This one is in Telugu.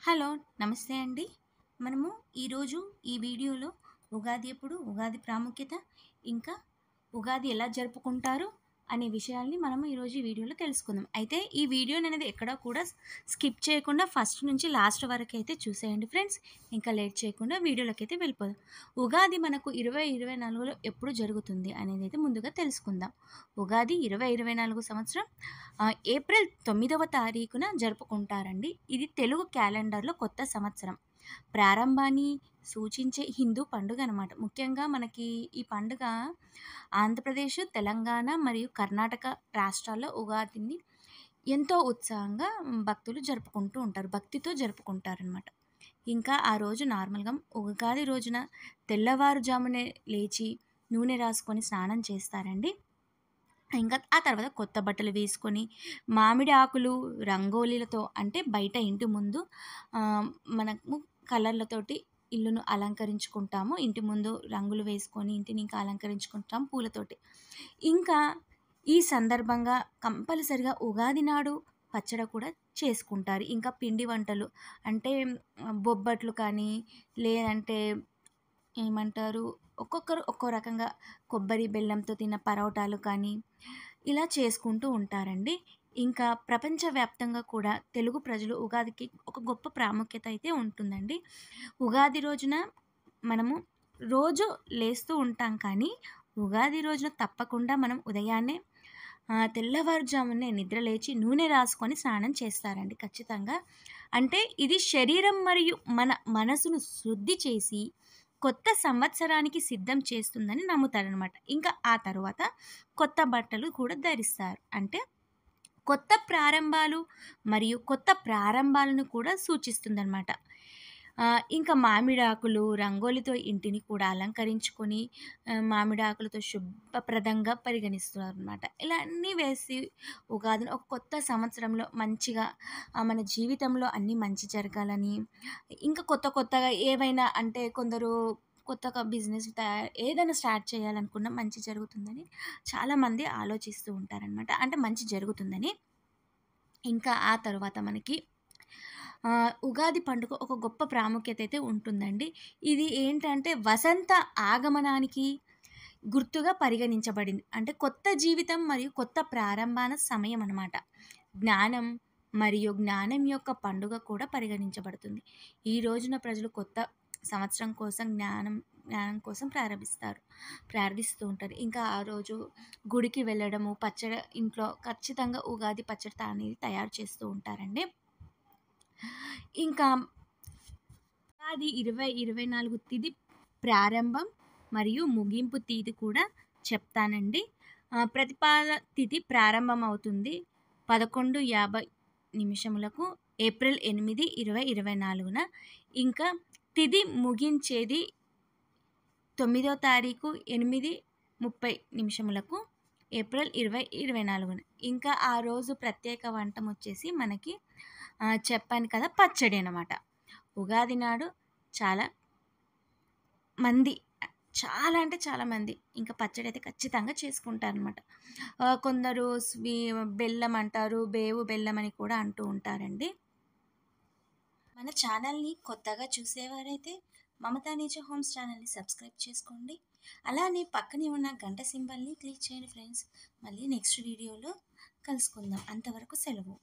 హలో! నమస్తే అండి. మనము ఈరోజు ఈ వీడియోలో ఉగాది ఎప్పుడు, ఉగాది ప్రాముఖ్యత, ఇంకా ఉగాది ఎలా జరుపుకుంటారు అనే విషయాల్ని మనము ఈరోజు ఈ వీడియోలో తెలుసుకుందాం. అయితే ఈ వీడియోననేది ఎక్కడ కూడా స్కిప్ చేయకుండా ఫస్ట్ నుంచి లాస్ట్ వరకైతే చూసేయండి ఫ్రెండ్స్. ఇంకా లేట్ చేయకుండా వీడియోలోకైతే వెళ్ళిపోదాం. ఉగాది మనకు 2024లో ఎప్పుడు జరుగుతుంది అనేదైతే ముందుగా తెలుసుకుందాం. ఉగాది 2024 సంవత్సరం ఏప్రిల్ 9వ తారీఖున జరుపుకుంటారండి. ఇది తెలుగు క్యాలెండర్‌లో కొత్త సంవత్సరం ప్రారంభాన్ని సూచించే హిందూ పండుగ అనమాట. ముఖ్యంగా మనకి ఈ పండుగ ఆంధ్రప్రదేశ్, తెలంగాణ మరియు కర్ణాటక రాష్ట్రాల్లో ఉగాదిని ఎంతో ఉత్సాహంగా భక్తులు జరుపుకుంటూ ఉంటారు. భక్తితో జరుపుకుంటారనమాట. ఇంకా ఆ రోజు నార్మల్‌గా ఉగాది రోజున తెల్లవారుజామునే లేచి నూనె రాసుకొని స్నానం చేస్తారండి. ఇంకా ఆ తర్వాత కొత్త బట్టలు వేసుకొని, మామిడి ఆకులు, రంగోలీలతో అంటే బయట ఇంటి ముందు మనము కలర్‌లతోటి ఇల్లును అలంకరించుకుంటాము. ఇంటి ముందు రంగులు వేసుకొని ఇంటిని ఇంకా అలంకరించుకుంటాం పూలతోటి. ఇంకా ఈ సందర్భంగా కంపల్సరిగా ఉగాది నాడు పచ్చడి కూడా చేసుకుంటారు. ఇంకా పిండి వంటలు అంటే బొబ్బట్లు కానీ, లేదంటే ఏమంటారు ఒక్కొక్కరు ఒక్కో రకంగా కొబ్బరి, బెల్లంతో తిన్న పరోటాలు కానీ, ఇలా చేసుకుంటూ ఉంటారండి. ఇంకా ప్రపంచవ్యాప్తంగా కూడా తెలుగు ప్రజలు ఉగాదికి ఒక గొప్ప ప్రాముఖ్యత అయితే ఉంటుందండి. ఉగాది రోజున మనము రోజు లేస్తూ ఉంటాం కానీ, ఉగాది రోజున తప్పకుండా మనం ఉదయాన్నే తెల్లవారుజామునే నిద్ర లేచి నూనె రాసుకొని స్నానం చేస్తారండి ఖచ్చితంగా. అంటే ఇది శరీరం మరియు మన మనసును శుద్ధి చేసి కొత్త సంవత్సరానికి సిద్ధం చేస్తుందని నమ్ముతారనమాట. ఇంకా ఆ తరువాత కొత్త బట్టలు కూడా ధరిస్తారు. అంటే కొత్త ప్రారంభాలు మరియు కొత్త ప్రారంభాలను కూడా సూచిస్తుందనమాట. ఇంకా మామిడాకులు, రంగోలితో ఇంటిని కూడా అలంకరించుకొని మామిడాకులతో శుభప్రదంగా పరిగణిస్తున్నారనమాట. ఇలా అన్నీ వేసి ఉగాదిని ఒక కొత్త సంవత్సరంలో మంచిగా మన జీవితంలో అన్నీ మంచి జరగాలని, ఇంకా కొత్త కొత్తగా ఏవైనా అంటే కొందరు కొత్తగా బిజినెస్ ఏదైనా స్టార్ట్ చేయాలనుకున్నా మంచి జరుగుతుందని చాలామంది ఆలోచిస్తూ ఉంటారనమాట. అంటే మంచి జరుగుతుందని. ఇంకా ఆ తర్వాత మనకి ఉగాది పండుగ ఒక గొప్ప ప్రాముఖ్యత అయితే ఉంటుందండి. ఇది ఏంటంటే వసంత ఆగమనానికి గుర్తుగా పరిగణించబడింది. అంటే కొత్త జీవితం మరియు కొత్త ప్రారంభాన సమయం అనమాట. జ్ఞానం మరియు జ్ఞానం యొక్క పండుగ కూడా పరిగణించబడుతుంది. ఈ రోజున ప్రజలు కొత్త సంవత్సరం కోసం జ్ఞానం కోసం ప్రార్థిస్తూ ఉంటారు. ఇంకా ఆ రోజు గుడికి వెళ్ళడము, పచ్చడి ఇంట్లో ఖచ్చితంగా ఉగాది పచ్చడి అనేది తయారు చేస్తూ ఉంటారండి. ఇంకా ఉగాది 2024 తిథి ప్రారంభం మరియు ముగింపు తేదీ కూడా చెప్తానండి. ప్రతిపాద తిథి ప్రారంభమవుతుంది 11:50 ఏప్రిల్ 8, 2024న. ఇంకా తిథి ముగించేది 9వ తారీఖు 8:30 ఏప్రిల్ 2024న. ఇంకా ఆ రోజు ప్రత్యేక వంటం వచ్చేసి మనకి చెప్పాను కదా పచ్చడి అనమాట. ఉగాది నాడు చాలా మంది చాలా అంటే చాలా మంది ఇంకా పచ్చడి అయితే ఖచ్చితంగా చేసుకుంటారనమాట. కొందరు బెల్లం అంటారు, బేవు బెల్లం అని కూడా అంటూ ఉంటారండి. మన ఛానల్ని కొత్తగా చూసేవారైతే మమతా నేచర్ హోమ్స్ ఛానల్ని సబ్స్క్రైబ్ చేసుకోండి. అలానే పక్కనే ఉన్న గంట సింబల్ని క్లిక్ చేయండి ఫ్రెండ్స్. మళ్ళీ నెక్స్ట్ వీడియోలో కలుసుకుందాం. అంతవరకు సెలవు.